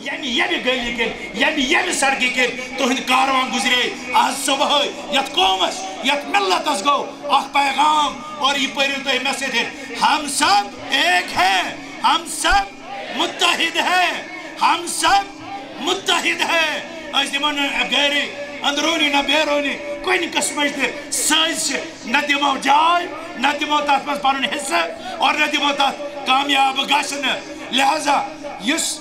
یمی گلی کن یمی سڑکی کن تہند کاروان گزرے آج صبح یت قومس یت ملتس گو اخ پیغام اور یہ پڑھو تھی میں سے ہم سب ایک ہیں ہم سب متحد ہیں ہم سب متحد ہیں اس دمان غیر اندرونی نہ بیرونی کوئی نہیں قسمش دے سائز نہ دمو جائے نہ دمو تات پس پانون حصہ اور نہ دمو تات کامیاب گاشن لہذا یس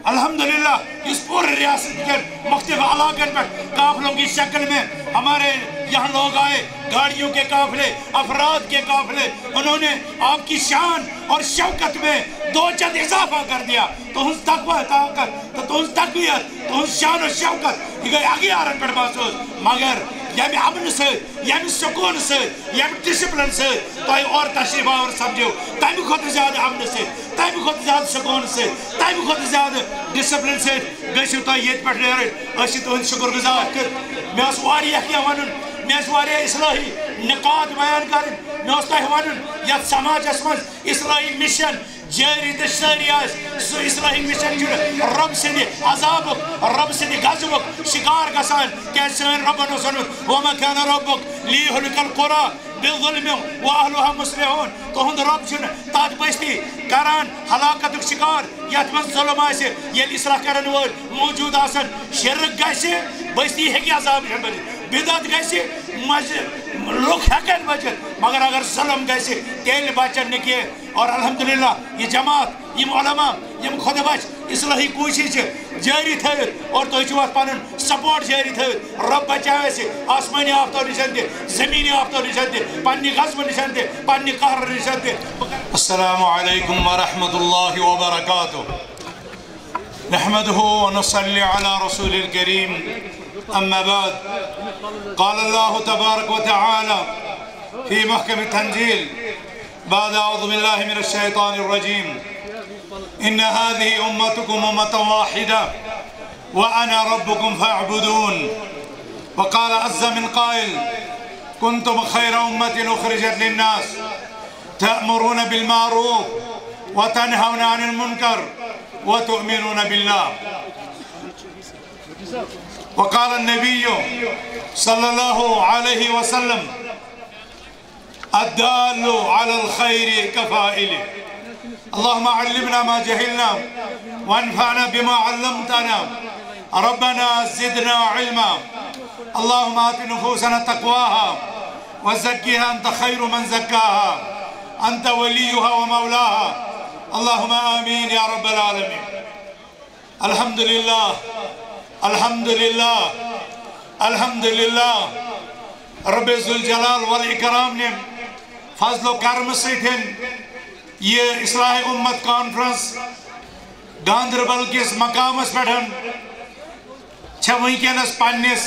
الحمدللہ اس پورے ریاست کے مختلف علاقوں پر قافلوں کی شکل میں ہمارے یہاں لوگ آئے گاڑیوں کے قافلے افراد کے قافلے انہوں نے آپ کی شان اور شوکت میں دو چند اضافہ کر دیا تو ہنس تقوی طاقت تو ہنس تقویت تو ہنس شان و شوکت یہ گئی آگے آرن پر محسوس مگر یمی امن سے یمی سکون سے یمی ڈسپلن سے تو اور تشریف اور سمجھو تیمی خود زیادہ امن سے تیمی خود زیادہ سکون سے تیمی خود زیادہ ڈسپلن سے گئیسو تو یہ پر رہے اسی تو ان شکر گزار کر میں اس واری اکیا ونن میں اس واری اصلاحی نقاط بیان کرن میں اس تاہی ونن یا سماج اسمز اصلاحی مشن جاری تشتری آس سو اصلاحی مشن جڑ رب سے دی عذابک رب سے دی غضبک شکار گسان کیسے ربنا سنت وما كان ربك ليهلك القرى بالظلم واهلها مصلحون تو ہند رب چھن تات بستی کران ہلاکتک شکار یت من ظلم آسے یل اصلاح کرن وول موجود آسن شرک گژھِ بستی ہیکہِ عذاب بدعت گژھِ لوگ ہیکن بچت مگر اگر ظلم گژھِ تیل بچن نہ کینٛہہ اور الحمدللہ یہ جماعت یم علماء یم خود بچ اصلاحی کوشش جاری تھوت اور تھی چھو پن سپورٹ جاری تھوت رب بچائے سے آسمانی آفتو نشن دے زمینی آفتو نشن دے پنی غضب نشن دے پنی قہر نشن دے السلام علیکم ورحمۃ اللہ وبرکاتہ نحمده ونصلي على رسول الكريم أما بعد قال الله تبارك وتعالى في محكم التنزيل بعد أعوذ بالله من الشيطان الرجيم إن هذه أمتكم أمة واحدة وأنا ربكم فاعبدون وقال عز من قائل كنتم خير أمة أخرجت للناس تأمرون بالمعروف وتنهون عن المنكر وتؤمنون بالله وقال النبي صلى الله عليه وسلم الدال على الخير كفائله اللهم علمنا ما جهلنا وانفعنا بما علمتنا ربنا زدنا علما اللهم آت نفوسنا تقواها وزكها أنت خير من زكاها أنت وليها ومولاها اللهم آمين يا رب العالمين الحمد لله الحمد لله الحمد لله رب ذو الجلال والإكرام نے فضل و کرم سیتھن یہ اصلاح امت کانفرنس گاندربل کس مقامس پٹھن چھا ونکینس پنس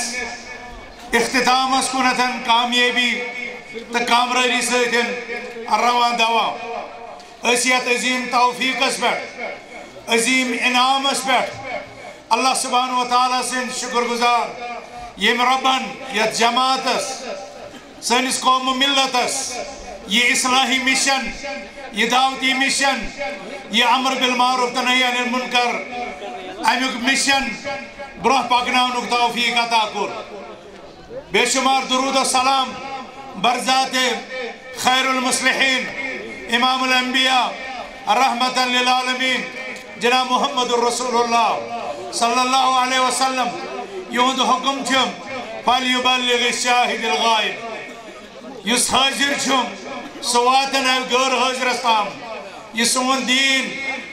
اختتامس کنتن کامیابی تو کامراری سیتھن روان دوا اسیت عظیم توفیقس پہ عظیم انعامس پہ اللہ سبحانہ وتعالی سن شکر گزار یم ربن یت جماعتس سنس قوم ملتس یہ اصلاحی مشن یہ دعوتی مشن یہ امر بالمعروف نہی عن المنکر امیک مشن برہ پکناونک توفیق عطا کور بے شمار درود و سلام برذات خیر المصلحین امام الانبیاء رحمتا للعالمین جناب محمد الرسول اللہ صلی اللہ علیہ وسلم یہند حکم چھم فَلْيُبَلِّغِ الشَّاهِدِ الْغَائِبِ یس حاضر چھم سواتن ہے غیر حاضر استام یہ سون دین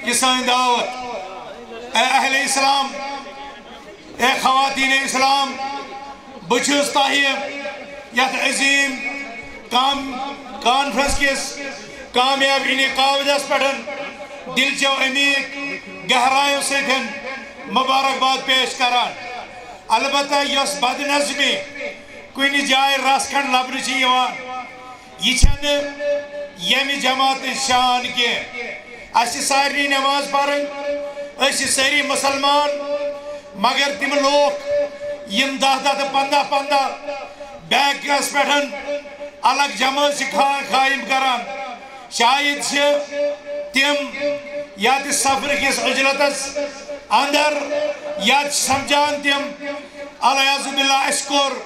یہ سان دعوت اے اہل اسلام اے خواتین اسلام بچھس تاہیم یت عظیم کانفرنس کس کامیاب انعقاد اس پٹھن دل چو امیق گہرائیوں سے تھن مبارکباد پیش کران البتہ یس بد نظمی کوئی جائے رس کھنڈ لبنہ چھ یوان یہ چھن یمی جماعت شان کے اسی ساری نماز پڑھن اسی ساری مسلمان مگر تم لوگ یم 10-15 بیک اس پٹھن الگ جماعت سے قائم کران شاید سے تم یا سفر کس عجلتس اندر یاد سمجھان تم علیہ باللہ اشکر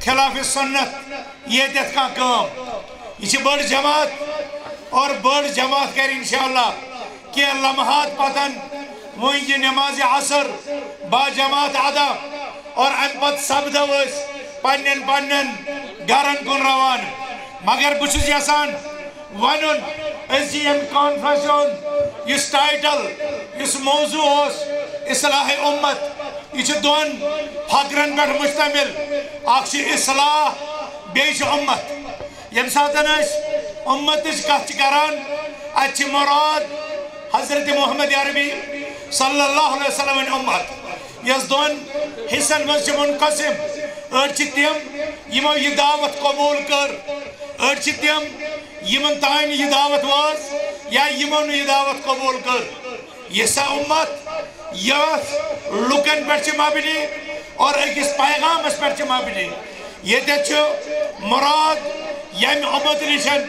خلاف سنت یہ دیت کا کام یہ بڑ جماعت اور بڑ جماعت کر انشاءاللہ کہ لمحات پتن وہی نماز عصر با جماعت ادا اور ام پت سبدو اس پنن پنن گرن کن روان مگر بچس یسان ونن ازیم کانفرنس اس ٹائٹل اس موضوع اس اصلاح امت یہ دون فقرن پر مشتمل اخ اصلاح بیش امت یم ساتن اس امت کت کران ات مراد حضرت محمد عربی صلی اللہ علیہ وسلم امت یس دون حصن من منقسم اڑچ تم یمو یہ دعوت قبول کر اڑچ تم یمن تان یہ دعوت واز یا یمن یہ دعوت قبول کر یہ سا امت یس لکن پر مبنی اور اکس پیغام اس پر مبنی یہ دیچو مراد یم امت نشن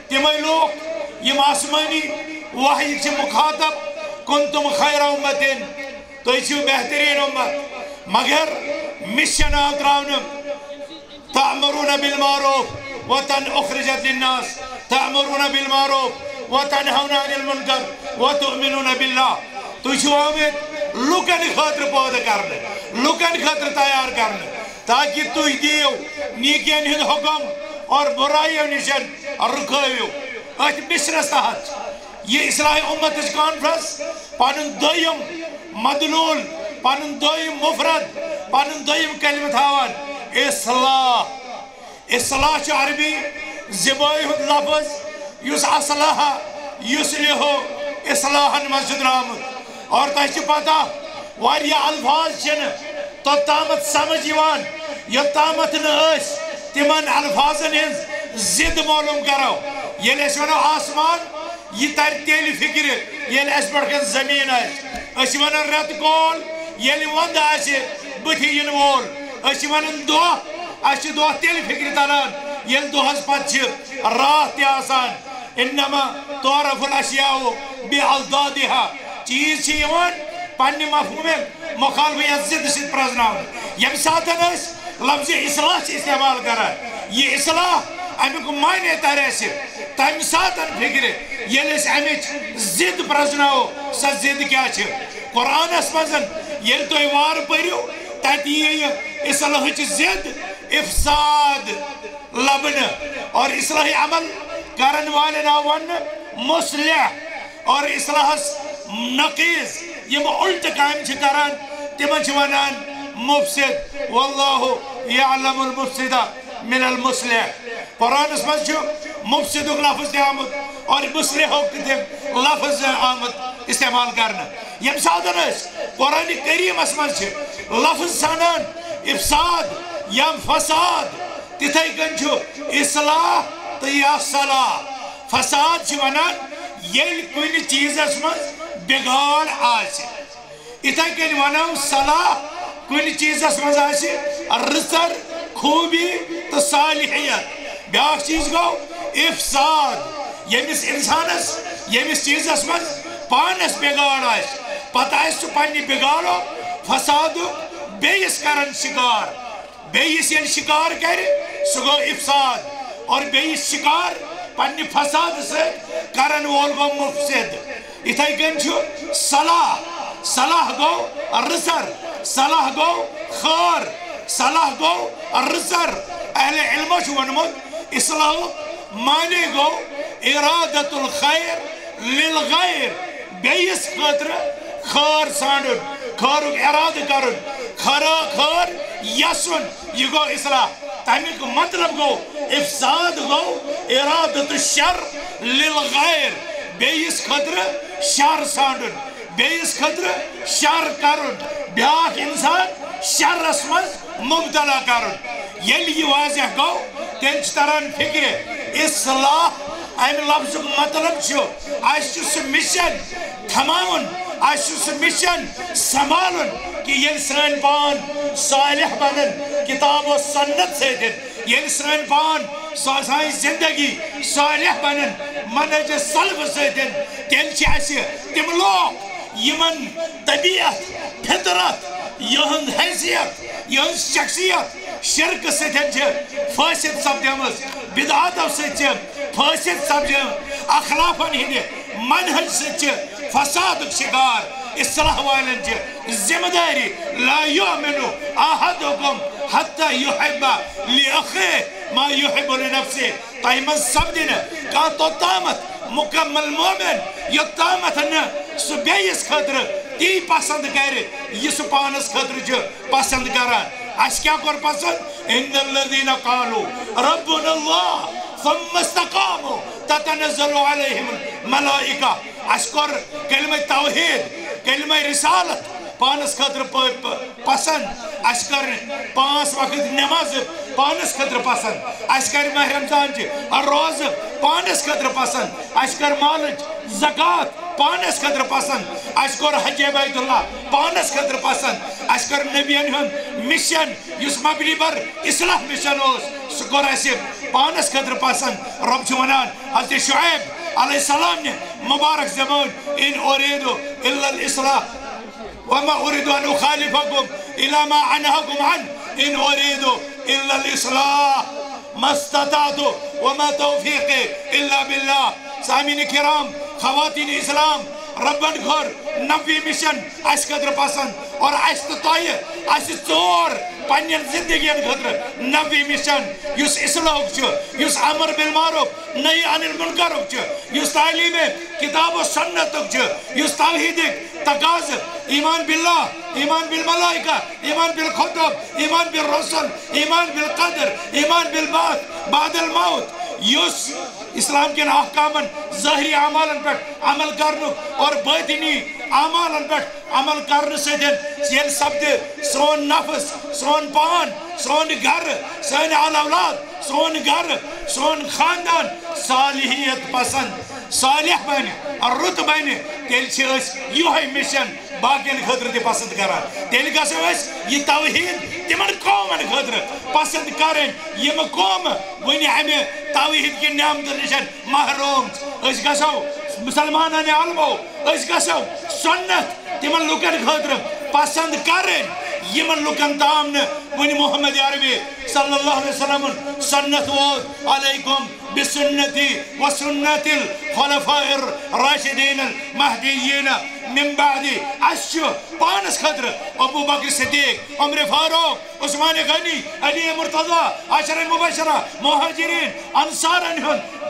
تمہیں لوگ یم آسمانی وحی سے مخاطب کنتم خیر امتن تو یہ بہترین امت مگر مشن آتراؤن تعمرون بالمعروف وطن اخرجت للناس تعمرون بالمعروف وتنهون عن المنکر وتؤمنون باللہ تو یہ آمد لکن خاطر پودہ کرنے لکن خاطر تیار کرنے تاکہ تو دیو نیکین ہند حکم اور برائیوں نشن رکھائیو ات مشرس تحت یہ اصلاح امت کانفرنس پانن دویم مدلول پانن دویم مفرد پانن دویم کلمہ تھاوان اصلاح چھ عربی زبائی ہند لفظ یس اصلاح یسلحو اصلاحا مسجد رامت اور تاچ پتہ واریا الفاظ چن تو تامت سمجھ یوان یا تامت نس تمن الفاظن ہز زد معلوم کرو یہ لسونو آسمان یہ تر تیل فکر یہ اس پڑکن زمین ہے اس ونن رت کول یہ وند آسے بتھی ین وول اس ونن دو اس دو تیل فکر تران یہ دو ہز پچ رات تی آسان انما تعرف الاشیاء بعضدادها چیز چھ یوان پنی مفہوم مخالفیت زد سید پرزناؤن یم ساتن اس لفظ اصلاح سے استعمال کرا یہ اصلاح امیک معنی ترے سے تم ساتن فکر یل اس امیچ زد پرزناؤ سا زد کیا چھ قرآن اس مزن یل تو وار پریو تاتی یہ اصلاح چھ زد افساد لبن اور اصلاح عمل کرن والنا ون مصلح اور اصلاح نقیز یہ الٹ کام چھ کران تمن چھ ونان مفسد واللہ یعلم المفسد من المصلح قرآن اس میں مفسد لفظ آمد اور مصلح لفظ آمد استعمال کرنا یم ساتن اس قرآن کریم اس میں لفظ سانان افساد یم فساد تتھائی کن چھو اصلاح تو یا صلاح فساد چھ ونان یل کن چیز اس میں بگاڑ آسے اتھائی کن ونان صلاح کن چیز اس میں آسے رسر خوبی تو صالحیت بیاک چیز گو افساد یمس انسانس یمس چیز اس میں پانس بگاڑ آس پتہ اس تو پانی بگاڑو فسادو بیس کرن شکار بیس ین شکار کرے سگو افساد اور بیس شکار پانی فساد سے کرن وول گو مفسد اتھائی کن چھو صلاح صلاح گو رسر صلاح گو خار صلاح گو رسر اہل علم چھو ونمت اصلاح معنی گو ارادت الخیر للغیر بیس خطر خار سانڈن خارک اراد کرن خار یسن یہ گو اصلاح تامیک مطلب گو افساد گو ارادت الشر للغیر بیس خطر شر سانڈن بیس خطر شر کرن بیاک انسان شر اسمز مبتلا کرن یل یہ واضح گو تین چتران فکر اصلاح ایم لفظ مطلب چھو آشو سے مشن تھماؤن آشو سے مشن سنبھالن کہ یہ سرین پان صالح بنن کتاب و سنت سے دن یہ سرین پان سائیں زندگی صالح بنن منج سلف سے دن تیل چاہیے تم لوگ یمن طبیعت فطرت یہن حیثیت یہن شخصیت شرک ستن فاسد سپدمز بدعاتو ست فاسد سپدم اخلافن ہند منہج ست فساد شکار اصلاح والن ذمہ داری لا یؤمن احدکم حتی یحب لأخیه ما یحب لنفسه تایمن سپدن کا توتامت مکمل مومن یوتامت سہ بیس خطر تی پسند کر یہ سہ پانس خطر پسند کران اس کیا کور پسند ان الذین قالوا ربنا اللہ ثم استقاموا تتنزل علیہم الملائکہ اس کور کلمہ توحید کلمہ رسالت پانس خطر پسند اس کر 5 وقت نماز پانس خطر پسند اس کر ماہ رمضان روز پانس خطر پسند اس کر مالچ زکات پانس خطر پسند اس کر حج بیت اللہ پانس خطر پسند اس کر نبیان ہن مشن یس مبنی بر اصلاح مشن اس سکور اس پانس خطر پسند رب چونان حضرت شعیب علیہ السلام نے مبارک زبان ان اوریدو الا الاصلاح وما أريد أن أخالفكم إلى ما أنهاكم عنه إن أريد إلا الإصلاح ما استطعت وما توفيقي إلا بالله سامعين الكرام خواتين الإسلام ربن خور نبی مشن اس قدر پسند اور اس تطایع اس ژور پنین زندگین خطر نبی مشن یس اصلاح یس امر بالمعروف نہی عن المنکر یس تعلیم کتاب و سنت یس توحید تقاض ایمان باللہ ایمان بالملائکہ ایمان بالخطب ایمان بالرسل ایمان بالقدر ایمان بالبعث بعد الموت یس اسلام کے احکامن ظاہری اعمالن پر عمل کرنو اور باطنی اعمالن پر عمل کرنے سے یل سپد سون نفس سون پان سون گھر سون اولاد سون گھر سون خاندان صالحیت پسند صالح بن اور رت بن تیل یہ مشن باقین خطر تہ پسند کران تیل گھو یہ توحید تمن قومن خطر پسند کریں یم قوم ون امہ توحید کی نعمت نشن محروم گھو مسلمانان علمو گھو سنت تمن لکن خطر پسند کریں یمن لکن تام ون محمد عربی صلی اللہ علیہ وسلم سنت ووت علیکم بسنتی وسنت الخلفاء الراشدین المہدیین من بعدی اشو پانس خطر ابو بکر صدیق عمر فاروق عثمان غنی علی مرتضی عشر مبشرہ مہاجرین انصارن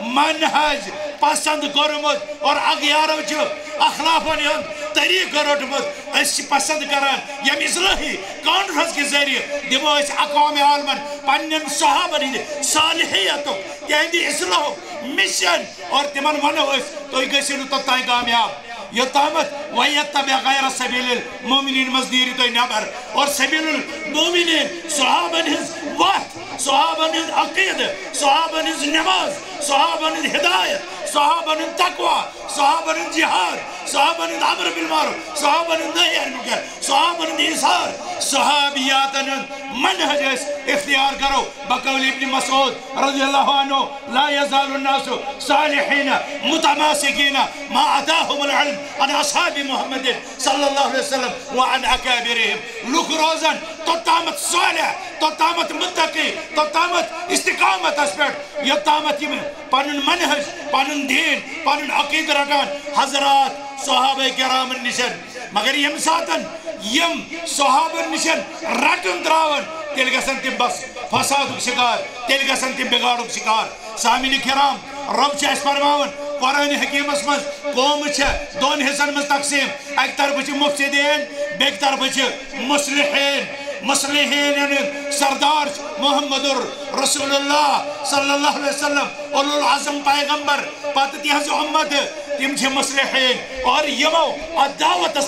منہج پسند کرمت اور اغیارو اخلافن طریق روٹمت اس پسند کران یم اصلاحی کانفرنس کے ذریعے دمو اس اقوام عالمن پنن صحابن ہند صالحیتو تہند اصلاح مشن اور تمن ونو اس تو گژھِو توٚتام کامیاب یوتامت وَيَتَّبِعْ غَيْرَ سَبِيلِ الْمُؤْمِنِينَ مزدیری تو نبر اور سبیل المؤمنین صحابن ہنز وقت صحابن ہنز عقید صحابن ہنز نماز صحابن ہنز ہدایت صحابن ہنز تقوی صحابن ہنز جہاد صحابن ہنز عمر بالمعروف صحابن ہنز نہی عن المنکر صحابن ہنز ایثار صحابیاتن منہج اختیار کرو بقول ابن مسعود رضی اللہ عنہ لا يزال الناس صالحین متماسکین ما اتاهم العلم عن اصحاب محمد صلی اللہ علیہ وسلم وعن اکابرهم لوک روزن توتامت صالح توتامت متقی توتامت استقامت اسپیٹ یوتامت یم پنن منہج پنن دین پنن عقید رٹان حضرات صحابہ کرام نشن مگر یم ساتن یم صحابہ نشن رٹن تراون تیل گژھن تم بس فسادک شکار تیل گژھن تم بگاڑک شکار سامعین کرام رب چھ اس فرماون قرآن حکیمس مز قوم چھ دون حصن مز تقسیم ایک طرف چھ مفسدین بیک طرف چھ مصلحین سردار محمد رسول اللہ صلی اللہ علیہ وسلم اولو العظم پیغمبر پتہ تہذ امت تم چھ مصلحین اور یمو ات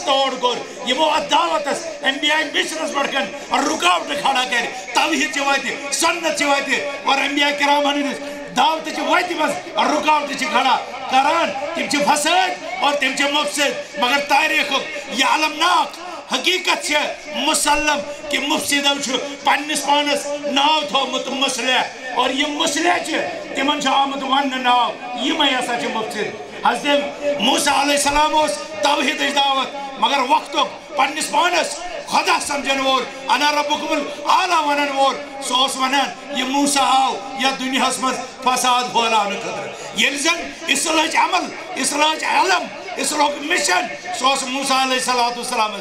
توڑ کور یمو ات دعوتس انبیاء مشنس پڑکن اور رکاوٹ کھڑا کر توحید چھ واتہ سنت چھ واتہ اور انبیاء کرام ہنس دعوت چھ واتہ مز رکاوٹ چھ کھڑا کران تم چھ فساد اور تم چھ مفسد مگر تاریخ یہ علمناک حقیقت چھ مسلم کہ مفسدو چھ پنس پانس ناو تھومت مصلح اور یہ مصلح چھ تمن چھ آمد ون ناو یہ میں ایسا چھ مفسد حضرت موسیٰ علیہ السلام اس توحید دعوت مگر وقت پنس پانس خدا سمجھن وول انا ربکم الاعلی ونن وول سو اس ونان یہ موسیٰ آو یا دنیا مز فساد پھولان خاطر یل زن اصلاح عمل اصلاح علم اصلاح مشن سو اس موسیٰ علیہ السلام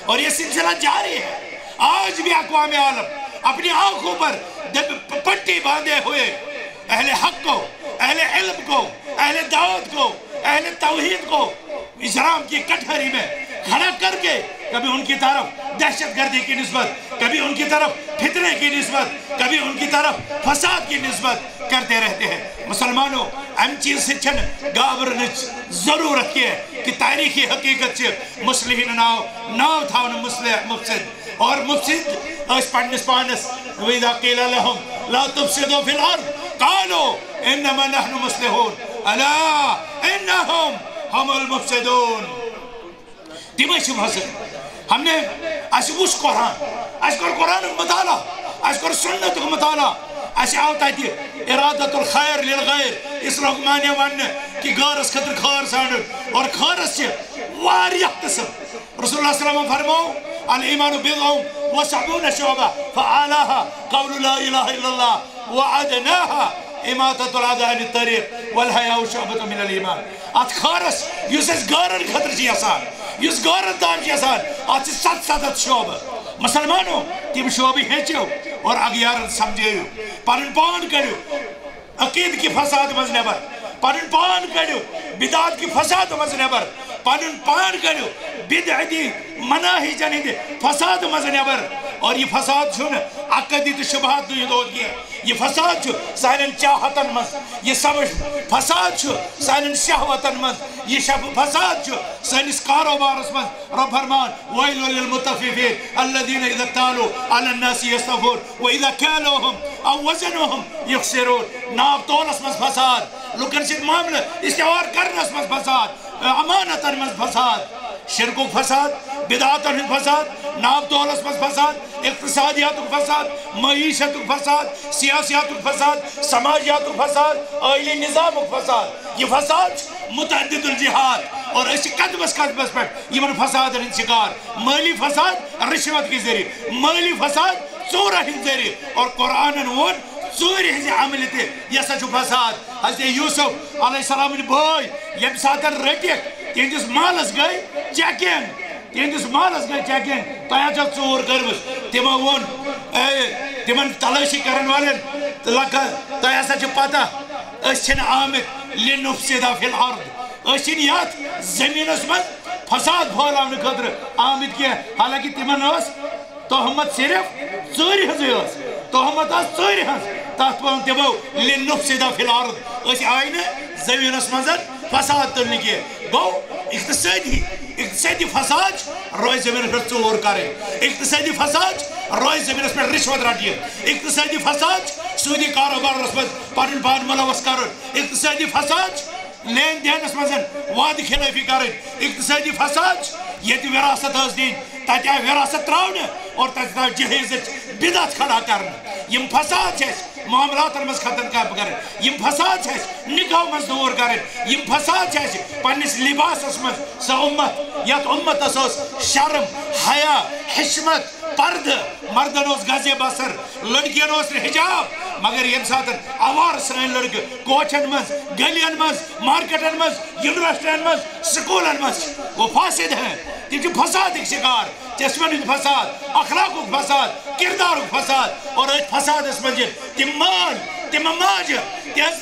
اور یہ سلسلہ جاری ہے آج بھی اقوام عالم اپنی آنکھوں پر پٹی باندھے ہوئے اہل حق کو اہل علم کو اہل دعوت کو اہل توحید کو اجرام کی کٹہری میں کھڑا کر کے کبھی ان کی طرف دہشت گردی کی نسبت کبھی ان کی طرف فتنے کی نسبت کبھی ان کی طرف فساد کی نسبت کرتے رہتے ہیں مسلمانوں ام چیز سے چھن گابرنچ ضرورت کی ہے کہ تاریخی حقیقت سے مسلحین ناو تھاون مفسد اور مفسد اس پڑنس پانس وَإِذَا قِيلَ لَهُمْ لَا تُفْسِدُوا فِي الْأَرْضِ قَالُوا إِنَّمَا نَحْنُ مُصْلِحُونَ أَلَا إِنَّهُمْ هُمُ الْمُفْسِدُونَ تیمش حسن ہم نے اشوش قرآن اشکر قرآن مطالعہ اشکر سنت مطالعہ اشعاوتا تھی ارادت الخیر للغیر اس رحمانی واننے کہ غارس خطر خار سانڈر اور خارس سے واریہ قسم رسول اللہ صلی اللہ علیہ وسلم فرماؤ الایمان بضع وسبعون شعبہ فعالاها قول لا الہ الا اللہ وعدناها اماتت العداء عن الطريق والحياء شعبة من الإيمان ات خارس یس اس گارن خطر چی آسان یس گارن دان چی آسان ات چی 7 شعبہ مسلمانوں تیم شعبی ہیچو اور اگیارن سمجھیو پرن پان کرو عقید کی فساد مز نبر پرن پان کرو بدعات کی فساد مز نبر پرن پان کرو بدعتی مناہی جنید فساد مز نبر اور یہ فساد چھو نا عقدی تو شبہات دو دود گیا یہ فساد چھو سائنن چاہتن مز یہ سمجھ فساد چھو سائنن شہوتن مز یہ فساد چھو سائنس کاروبار اس مز رب فرمان وَيْلُ لِلْمُطَفِّفِينَ الَّذِينَ إِذَا اكْتَالُوا عَلَى النَّاسِ يَسْتَوْفُونَ وَإِذَا كَالُوهُمْ أَوْ وَزَنُوهُمْ يُخْسِرُونَ ناب تولس مز فساد لکن سید معاملہ استعوار کرنس مز فساد امانتن مز فساد شرک فساد بدعاتن فساد ناب تولس مز فساد اقتصادیات فساد معیشت فساد سیاسیات فساد سماجیات فساد آئلی نظام فساد یہ فساد متعدد الجہاد اور اسی قدمس پر یہ من فساد انشکار مالی فساد رشوت کی ذریعے مالی فساد چورہ ہن ذریعے اور قرآن ون ژوٗرِ ہٕنٛزِ عملہِ تہِ یہِ ہسا چھُ فساد حضرت یوسف علیہ السلام بٲے ییٚمہِ ساتہٕ رٔٹِکھ تِہنٛدِس مالس گٔے چیکنگ تِہنٛدِس مالس گٔے چیکنگ تۄہہِ چھو ژوٗر کٔرمٕژ تِمو ووٚن تِمن تلٲشی کرن والٮ۪ن تۄہہِ ہسا چھِ پتہ أسۍ چھِنہٕ آمٕتۍ لِنُفسِدا فِی الارض أسۍ چھِنہٕ یتھ زٔمیٖنس منٛز فساد پھٲلاونہٕ خٲطرٕ آمٕتۍ کینٛہہ حالانکہِ تِمن ٲس تہمت صرف ژوٗرِ ہٕنٛزٕے ٲس تہمت ٲس ژوٗرِ ہٕنٛز تتھ ووٚن تِمو لِنُفسِدا فِی الارض أسۍ آیہِ نہٕ زٔمیٖنس منٛز فساد تُلنہٕ کینٛہہ گوٚو اقتصادی فساد روزِ زٔمیٖنس پٮ۪ٹھ ژوٗر کَرٕنۍ اقتصادی فساد روزِ زٔمیٖنس پٮ۪ٹھ رِشوت رٹٕنۍ اقتصادی فساد سوٗدی کاروبارس منٛز پنُن پان مُلوث کرُن اقتصادی فساد لین دینس منٛز وعدٕ خِلٲفی کرٕنۍ اقتصادی فساد ییٚتہِ وراثت ٲس دِنۍ تتہِ آیہِ وراثت تراونہٕ اور تتہِ آیہِ جہیزٕچ بدعت کھڑا کرنہٕ یم فساد چھِ اَسہِ معاملاتن منٛز ختم کرٕنۍ یم فساد چھِ اَسہِ نِکاح منٛز دوٗر کرٕنۍ یم فساد چھِ اَسہِ پننِس لباسس منٛز سۄ اُمت یتھ اُمتس ٲس شرم حیا حشمت پردٕ مردن اوس گزے بسر لڑکین اوس نہٕ حجاب مگر ییٚمہِ ساتہٕ آوار سٲنۍ لڑکہٕ کوچن منٛز گلین منٛز مارکیٹن منٛز یونیورسٹین منٛز سکوٗلن منٛز وہ فاسد ہیں تِم چھِ فسادٕکۍ شکار چشمن ہُنٛد فساد اخلاقُک فساد کردارُک فساد اور أتھۍ فسادس منٛز چھِ تِم مال تِم ماجہِ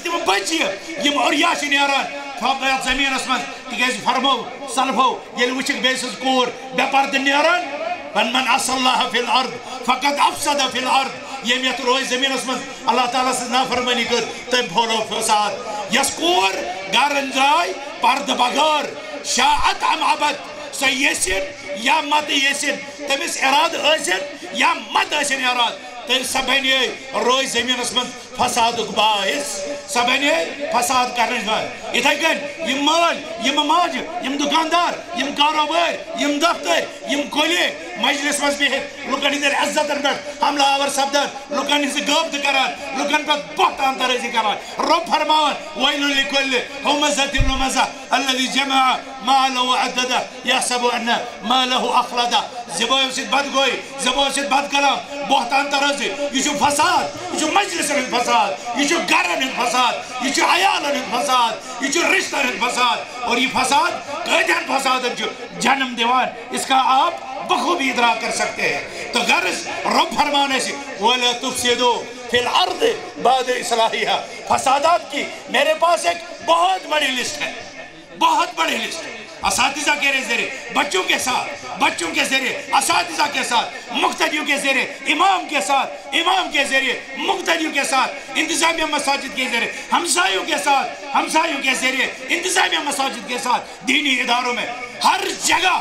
تِم بچہِ یِم اوریا چھِ نیران یتھ زٔمیٖنس منٛز تِکیٛازِ فرمو سلفو ییٚلہِ وٕچھِکھ بیٚیہِ سٕنٛز کوٗر بے پردٕ نیران من عصى الله في الارض فقد افسد في الارض یم یتھ روزِ زٔمیٖنس منٛز اللہ تعالیٰ سٕنٛز نافرمٲنی کٔر تٔمۍ پھولو فساد یۄس کوٗر گرن درٛاے پردٕ بغٲر شاعت ام ابد سۄ یژھِن یا متہٕ یژھِن تٔمِس ارادٕ ٲسِن یا متہٕ ٲسِن ارادٕ تیل سبنے روز زمین من فساد باعث سبنے فساد کرنے باعث اتھے کن یم مال یم ماج یم دکاندار یم کاروبار یم دفتر یم کولی مجلس مز بہت لکن ہند عزتن پہ حملہ آور سپدان لکن ہز غیبت کران لکن پہ بہتان ترازی کران رب فرمان ویل لکل ہمزۃ لمزہ الذی جمع مالا وعددہ یحسب ان مالہ اخلدہ زبان سید بد گوئی زبان سید بد کلام بہتان ترازی یہ فساد یہ مجلس فساد یہ گرن فساد یہ عیالن فساد یہ رشتن فساد اور یہ فساد قیدین فساد جنم دیوان اس کا آپ بخوبی ادراک کر سکتے ہیں تو غرض رب فرمانے سے وَلَا تُفْسِدُوا فِي الْأَرْضِ بَعْدَ إِصْلَاحِهَا فسادات کی میرے پاس ایک بہت بڑی لسٹ ہے بہت بڑی لسٹ ہے اساتذہ کے ذریعے بچوں کے ذریعے اساتذہ کے ساتھ مقتدیوں کے ذریعے امام کے ذریعے مقتدیوں کے ساتھ انتظامیہ مساجد کے ذریعے ہمسایوں کے ذریعے انتظامیہ مساجد کے ساتھ دینی اداروں میں ہر جگہ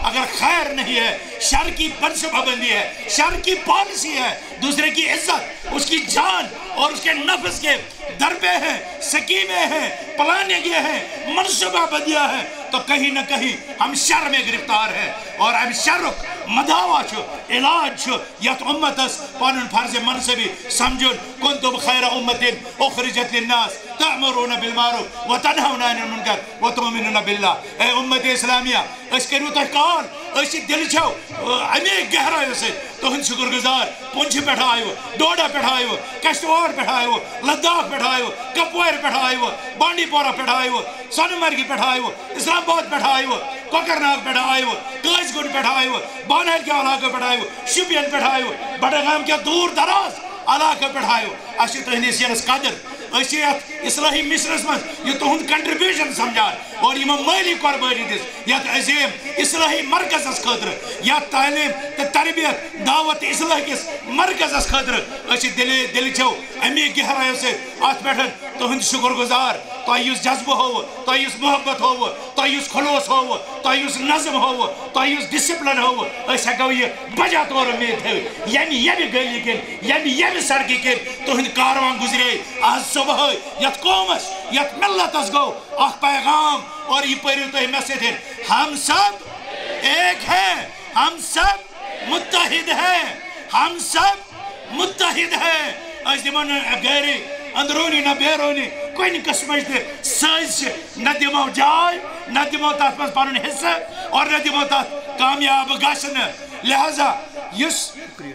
اگر خیر نہیں ہے شر کی منصوبہ بندی ہے شر کی پالیسی ہے دوسرے کی عزت اس کی جان اور اس کے نفس کے دربے ہیں سکیمیں ہیں پلانیں ہیں منصوبہ بندیاں ہیں تو کہیں نہ کہیں ہم شر میں گرفتار ہیں اور ہم شرک مداوا چھو علاج چھو یت امتس پانن فرض منصبی سمجھن کنتم خیر امت اخرجت للناس تعمرون بالمعروف وتنهون عن المنکر وتؤمنون باللہ اے امت اسلامیہ اس کریو تہ کال اس دل چھو امی گہرائیو سے تہند شکر گزار پونچھ پہ آئیو ڈوڈا پہ آئیو کشتواڑ پہ آئیو لداخ پہ آئیو کپوار پہ آئیو بانڈی پورہ پہ آئیو سون مرگی پہ آئیو اسلام آباد پہ آئیو کوکرناگ پہ آئیو کاج گنڈ پہ آئیو بانہل کے علاقے پہ آئیو شپین پہ آئیو بڑگام کے دور دراز علاقے پہ آئیو اسی تہندس ینس قدر اسی یت اصلاحی مشنس من یہ تہند کنٹریبیوشن سمجھان اور یہ مالی قربانی دس یت عظیم اصلاحی مرکز خاطر یا تعلیم تو تربیت دعوت اصلاح کس مرکز خاطر اسی دل چھو امی گہرائیو سے ات پہ تہند شکر گزار تہ جذبہ ہو تہ محبت ہو تہ خلوص ہو تہ نظم ہو تہ ڈسپلن ہو اس ہیکو یہ بجا طور امید تھو یمہ گلی کن یمہ سڑکہ کن تہند کاروان گزرے آج صبح یت قومس یت ملتس گو اخ پیغام اور یہ پڑھو تہ مے سۭتۍ ہم سب ایک ہیں ہم سب متحد ہیں ہم سب متحد ہیں اس دمن غیر اندرونی نہ بیرونی کوئی قسمچ سازش نہ دمو جائے نہ دمو تات مز پنن حصہ اور نہ دمو تات کامیاب گژھن لہذا اس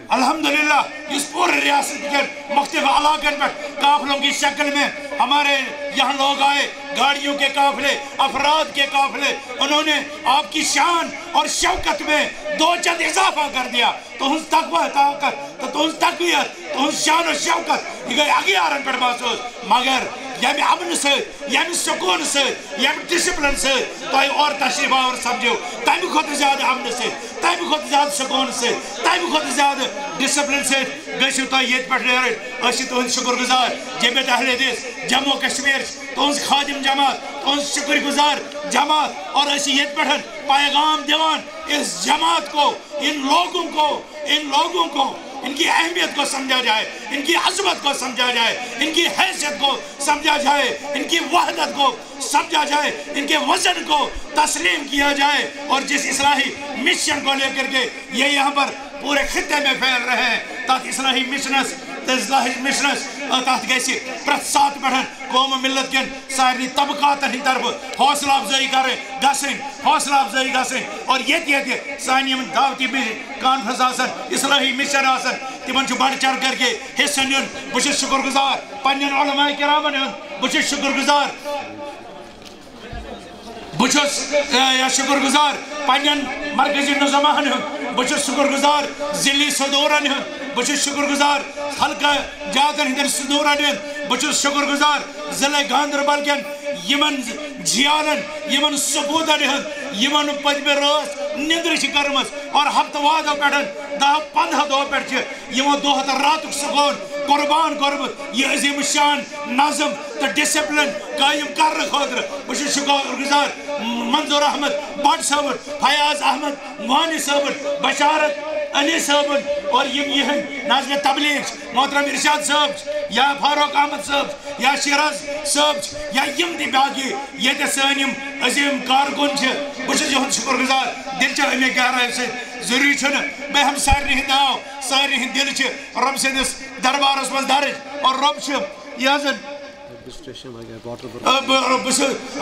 الحمدللہ اس پورے ریاست کے مختلف علاقوں پر قافلوں کی شکل میں ہمارے یہاں لوگ آئے گاڑیوں کے قافلے افراد کے قافلے انہوں نے آپ کی شان اور شوکت میں دو چند اضافہ کر دیا تو ہن تقوی طاقت تو ہن تقویت تو ہن شان و شوکت یہ گئی اگیارن پر محسوس مگر یمہ امن ست یمہ سکون ست یمہ ڈسپلن ست تہ اور تشریف آور سمجھو تمہ کھت زیادہ امن ست تمہ کھت زیادہ سکون ست تمہ کھت زیادہ ڈسپلن ست گژھو تہ یت پہ نیرن أسۍ چھِ تُہنٛد شُکر گُزار جمعیت اہل حدیث جموں کشمیر تُہنٛز خادم جماعت تُہنٛز شُکر گُزار جماعت اور أسۍ چھِ ییٚتہِ پٮ۪ٹھ پیغام دِوان اس جماعت کو ان لوگوں کو ان کی اہمیت کو سمجھا جائے ان کی عظمت کو سمجھا جائے ان کی حیثیت کو سمجھا جائے ان کی وحدت کو سمجھا جائے ان کے وزن کو تسلیم کیا جائے اور جس اصلاحی مشن کو لے کر کے یہ یہاں پر پورے خطے میں پھیل رہے ہیں تاکہ اصلاحی مشنس تحت گیسی پرت سات پڑھن قوم ملت کن ساری طبقات ہی طرف حوصلہ افزائی کریں گسن حوصلہ افزائی گسن اور یہ سانی دعوتی بھی کانفرنس آسن اصلاحی مشن آسن تمن چھو بڑھ چڑھ کر کے حصہ نیون بچ شکر گزار پنین علماء کرامن بچ شکر گزار بچس یا شکر گزار پنین مرکزی نظامہن بچس شکر گزار ضلعی صدورن بچس شکر گزار حلقہ جاتن ہندن صدورن بچس شکر گزار ضلع گاندربل کن یمن جیالن یمن ثبوتن یمن پتمہ رٲژ نندر چھ کرمس اور ہفتہ وادو پٮ۪ٹھ 10-15 دۄہ پٮ۪ٹھ چھ یمو دۄہ تہٕ راتُک سکون قربان کوٚرمُت یہ عظیم شان نظم تو ڈسپلن قائم کرنے خاطر بہٕ چھُس شکر گزار منظور احمد بٹ صٲبن فیاض احمد وانی صٲبن بشارت علی صاحبن اور یہ ناظم تبلیغ محترم ارشاد صاحب یا فاروق احمد صاحب یا شیراز صاحب یا یم تی باقی یہ سن عظیم کارکن بہت یہ شکر گزار دل چھ امی گہرائی سے ضروری چھنہ بہ ہم سارے ہند ناو سارے ہند دل چھ رب سندس دربارس مز درج اور رب چھ یہ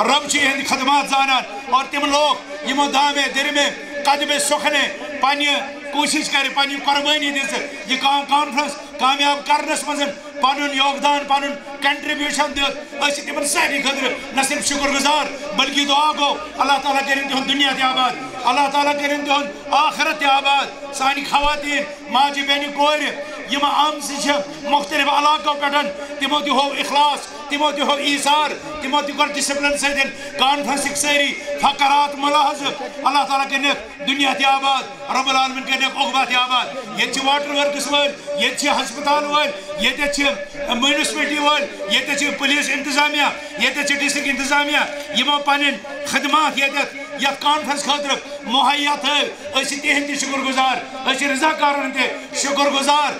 رب چھ ہند خدمات زانان اور تم لوگ یمو دامے درمے قدمے سخنے پنہ کوشش کر پنہ قربانی دس یہ کانفرنس کامیاب کرنس مز پن یوگدان پن کنٹریبیوشن دس تمن ساری خطر نہ صرف شکر گزار بلکہ دعا گو اللہ تعالیٰ کرن تہد دنیا تہ آباد اللہ تعالیٰ کرن تہد آخرت تہ آباد سانی خواتین ماجہ بیٚنہِ کورِ یم آمژ مختلف علاقوں پہ تمو تہ ہو اخلاص تمو تہ ہو ایثار تمو تہ کور ڈسپلن ستن کانفرنسک ساری فقرات ملاحظ اللہ تعالیٰ کرنک دنیا تہ آباد رب العالمین کرنک عقبہ تہ آباد یہ واٹر ورکس ول یہ ہسپتال ول یہ میونسپلٹی ول یہ پولیس انتظامیہ یہ ڈسٹرک انتظامیہ یمو پن خدمات یت کانفرنس خاطر مہیا تھو تہند شکر گزار رضاکارن تہ شکر گزار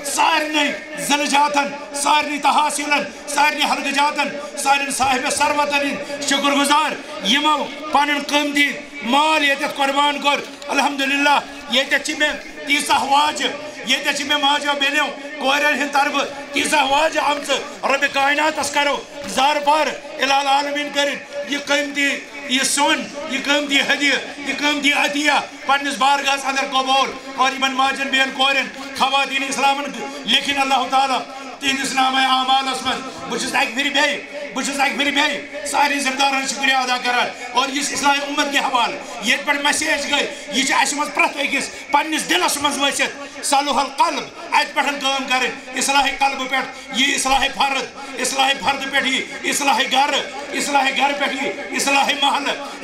سارے ضلع جاتن سارے تحاصیلن سارے حلقہ جاتن سارے صاحب ثروتن شکر گزار یمو پن قیمتی مال یہ قربان کور الحمدللہ یہ میں تیسہ واجہ یہ میں ماجو بیلیو کورین ہند طرف تیسہ واجہ آمت رب کائنات کرو زار پار الال عالمین کرن یہ قیمتی یہ سون یہ قیمتی ہدیہ یہ قیمتی عطیہ پنس بارگاہس اندر قبول اور یمن ماجن بیل کورین خواتین اسلامن لیکن اللہ تعالیٰ تہندس نامہ اعمالس من بہت اک پھر بیٚیہِ سارے ذمہ دارن شکریہ ادا کران اور اس اصلاح امت کے حوالہ یہ پہ میسیج گئی یہ اس مز پرت أکس پنس دلس مز ورتھ صلح القلب ات پہ کام کریں اصلاح قلب پہ یہ اصلاح فرد پہ یہ اصلاح گھر پہ یہ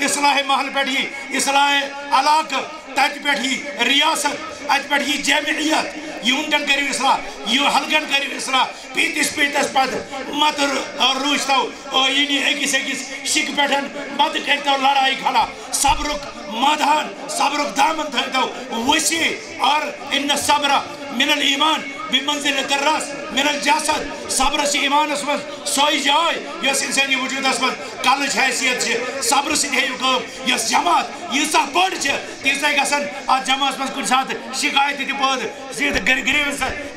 اصلاح محل پہ یہ اصلاح علاقہ تت پہ یہ ریاست ات پہ یہ جامعیت یونٹن کرو اصلاح یہ حلقن کرو اصلاح پیتس پتہ مت روزتو یعنی أکس شک پہ مت کرتو لڑائی کھڑا صبرک مادان صبرک دامن تھو وسیع اور ان الصبر من الایمان بمنزلۃ الراس من الجسد صبر سے ایمانس من سوئی جائے یس انسانی وجودس من کلچ حیثیت صبر سے یس جماعت یہ بڑ تیزہ گھن ات جماعت من کن سات شکایت تہ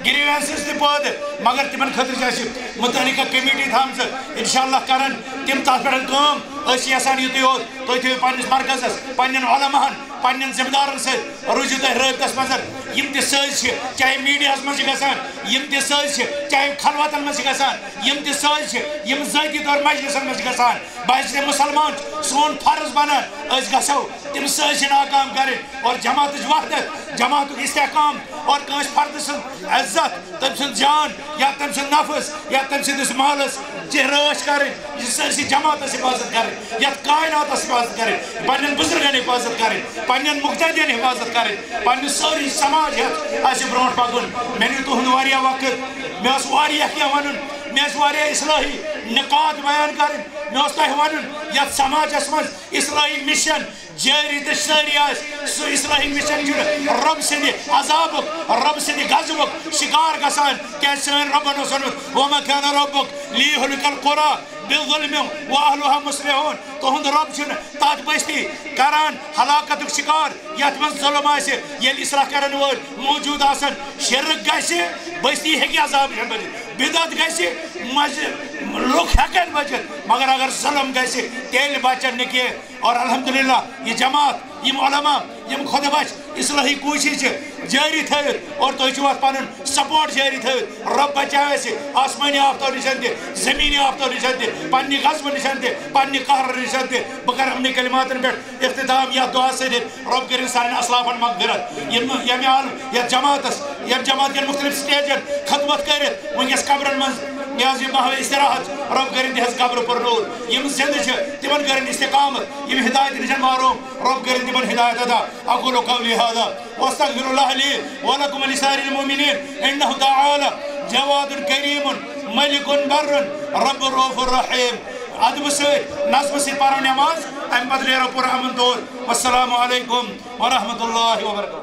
گریوینسز تہ پٲدٕ مگر تمن خاطر متعلقہ کمیٹی تھامژ انشاءاللہ کرن تم تر پہ کام یسان یوت یوت تھی تھو پنس مرکزس پنن علماءن پنن ذمہ دارن ست روزو تہ رابطس مز یم تہ سز چاہے میڈیا مز گژھان یم تہ سز چاہے خلوتن مز گژھان یم تہ سز یم ذاتی طور مجلسن مز گژھان باعث مسلمان سون فرض بنان اس گژھو تم سز ناکام کریں اور جماعت وحدت جماعت استحکام اور کنس فرد سن عزت تم سن جان یا تم سن نفس یا تم سندس مالس راش کریں یہ سرسی جماعت حفاظت کریں یا کائنات حفاظت کریں پنن بزرگن حفاظت کریں پنن مقتدین حفاظت کریں پنن ساری سماج برونٹ پکن میں نے تہد واریاہ وقت میں واریاہ کینٛہہ ونن میں واریاہ اصلاحی نکات بیان کریں میں تہ ون یت سماجس مز اصلاحی مشن جاری تو ساری سہ اصلاحی مشن رب سند عذابک رب سند غضبک شکار گژھان کیا سن ربن اوس ونمت وما كان ربک لیہلک القرى بالظلم واہلها مصلحون تہند رب تات بستی کران ہلاکت شکار یت من ظلم یل اصلاح کرن ول موجود آسن شرک گژھِ بستی ہیکہِ عذاب بنِتھ بدعت گژھِ لُکھ ہیکن بچت مگر اگر ظلم گژھِ تیل بچن نہ کینٛہہ اور الحمدللہ یہ جماعت یم علماء یم خود بچ اصلاحی کوشش جاری تھوت اور تھی ات پن سپورٹ جاری تھوت رب بچا آسمانی آفتو نشن تہ زمینی آفتو نشن تہ پنہ غضب نشن تہ پنہ قہر نشن تہ بہ کر امن کلماتن پہ اختتام یا دعا ست رب کرن سارن اسلافن مغفرت یم عالم جماعتس جماعت کن مختلف سٹیجن خدمت کرت ونکس قبرن من یہ ماحول استراحت رب کرن تہذ قبر پر نور یم زند تمن کرن استقامت یم ہدایت نشن معروم رب کرن تمن ہدایت ادا اقول قولی هذا واستغفر الله لي ولكم ولسائر المؤمنين انه تعالى جواد كريم ملك بر رب الرؤوف الرحيم ادب ست نظم ست پرو نماز ام بدل پور امن طور والسلام علیکم ورحمۃ اللہ وبرکاتہ